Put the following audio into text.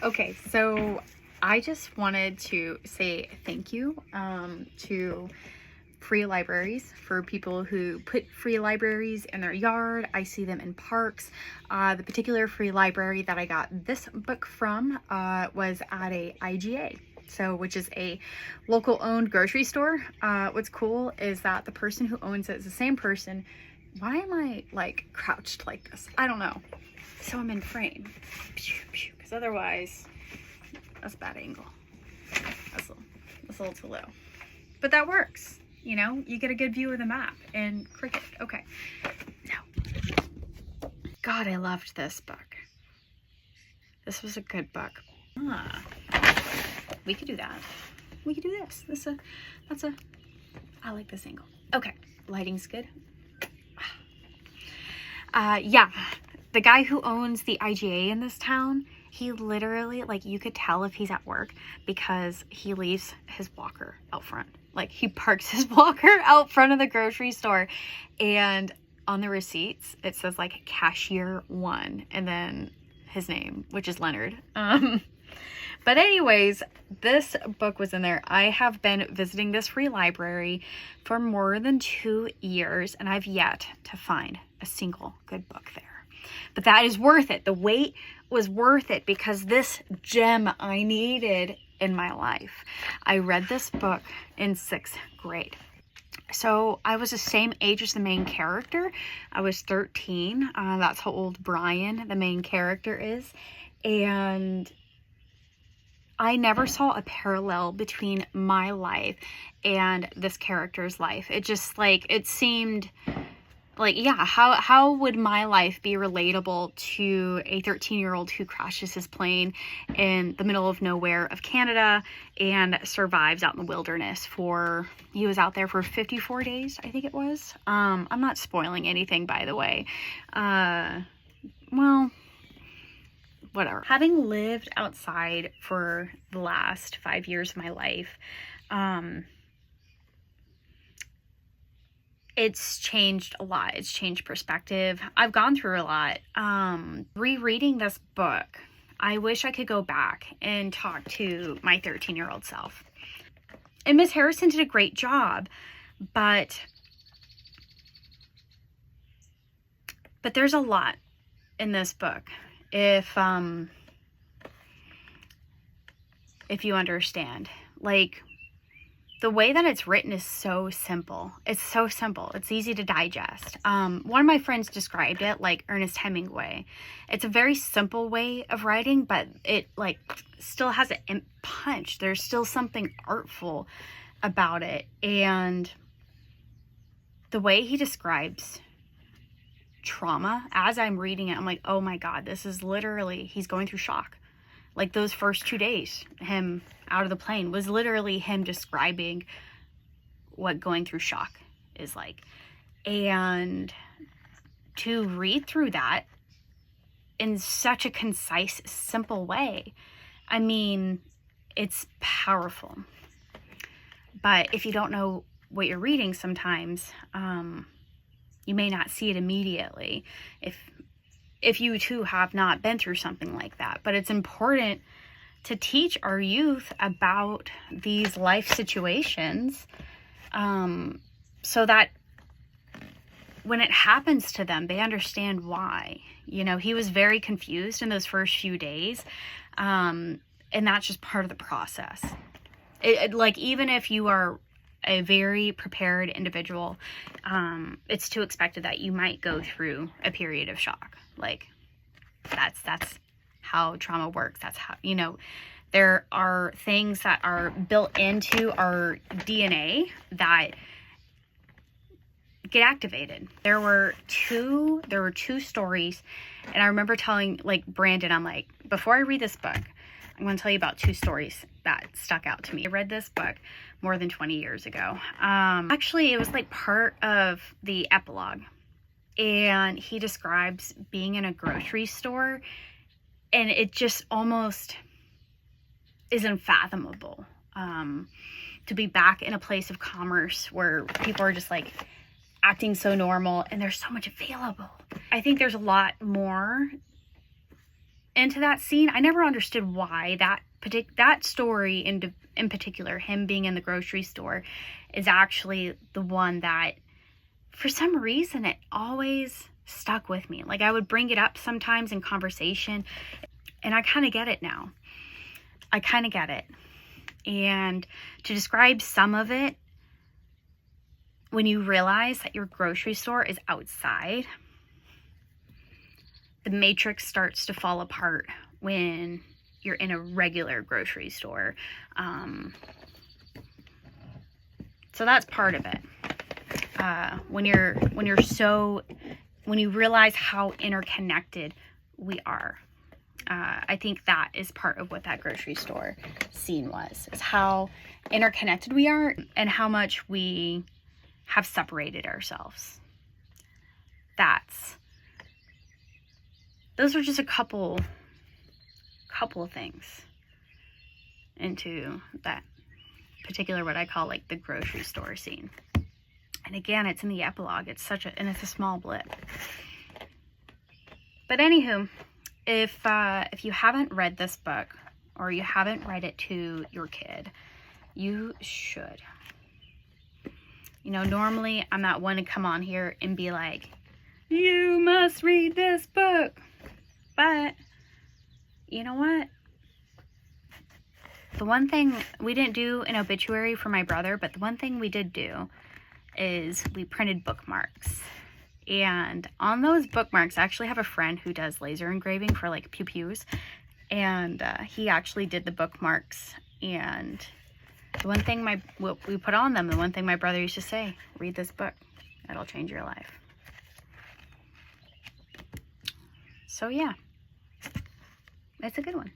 Okay, so I just wanted to say thank you to free libraries, for people who put free libraries in their yard. I see them in parks. The particular free library that I got this book from was at a IGA, so which is a local owned grocery store. What's cool is that the person who owns it is the same person. Why am I like crouched like this? I don't know. So I'm in frame, because otherwise that's a bad angle. That's a little too low, but that works. You know, you get a good view of the map and cricket. Okay. Now, God, I loved this book. This was a good book. We could do that. We could do this. I like this angle. Okay, lighting's good. Yeah, the guy who owns the IGA in this town, he literally, like, you could tell if he's at work because he leaves his walker out front. Like, he parks his walker out front of the grocery store, and on the receipts it says like cashier 1 and then his name, which is Leonard. But anyways, this book was in there. I have been visiting this free library for more than 2 years, and I've yet to find a single good book there. But that is worth it. The wait was worth it because this gem I needed in my life. I read this book in 6th grade. So I was the same age as the main character. I was 13. That's how old Brian, the main character, is. And I never saw a parallel between my life and this character's life. It just, like, it seemed like, yeah, how would my life be relatable to a 13-year-old who crashes his plane in the middle of nowhere of Canada and survives out in the wilderness he was out there for 54 days, I think it was. I'm not spoiling anything, by the way. Well, whatever. Having lived outside for the last 5 years of my life, it's changed a lot. It's changed perspective. I've gone through a lot. Rereading this book, I wish I could go back and talk to my 13-year-old self. And Miss Harrison did a great job, but there's a lot in this book. If you understand, like, the way that it's written is so simple. It's so simple. It's easy to digest. One of my friends described it like Ernest Hemingway. It's a very simple way of writing, but it, like, still has a punch. There's still something artful about it. And the way he describes trauma, as I'm reading it, I'm like, oh my God, this is literally, he's going through shock. Like, those first 2 days, him out of the plane was literally him describing what going through shock is like. And to read through that in such a concise, simple way, I mean, it's powerful. But if you don't know what you're reading sometimes, you may not see it immediately if you too have not been through something like that. But it's important to teach our youth about these life situations, so that when it happens to them, they understand why. You know, he was very confused in those first few days, and that's just part of the process. Like, even if you are a very prepared individual, it's too expected that you might go through a period of shock. Like, that's how trauma works. That's how, you know, there are things that are built into our DNA that get activated. There were two stories, and I remember telling, like, Brandon, I'm like, before I read this book, I'm going to tell you about 2 stories that stuck out to me. I read this book more than 20 years ago. Actually, it was like part of the epilogue. And he describes being in a grocery store, and it just almost is unfathomable to be back in a place of commerce where people are just, like, acting so normal and there's so much available. I think there's a lot more into that scene. I never understood why that story in particular, him being in the grocery store, is actually the one that, for some reason, it always stuck with me. Like, I would bring it up sometimes in conversation, and I kind of get it now. I kind of get it. And to describe some of it, when you realize that your grocery store is outside, the matrix starts to fall apart when you're in a regular grocery store. So that's part of it. When you realize how interconnected we are. I think that is part of what that grocery store scene was, is how interconnected we are and how much we have separated ourselves. Those are just a couple of things into that particular, what I call like the grocery store scene. And again, it's in the epilogue. It's a small blip. But anywho, if you haven't read this book, or you haven't read it to your kid, you should. You know, normally I'm not one to come on here and be like, you must read this book. But you know what? The one thing we didn't do an obituary for my brother, but the one thing we did do is we printed bookmarks. And on those bookmarks, I actually have a friend who does laser engraving for like pew-pews. And he actually did the bookmarks. And the one thing we put on them, the one thing my brother used to say, read this book. It'll change your life. So yeah, it's a good one.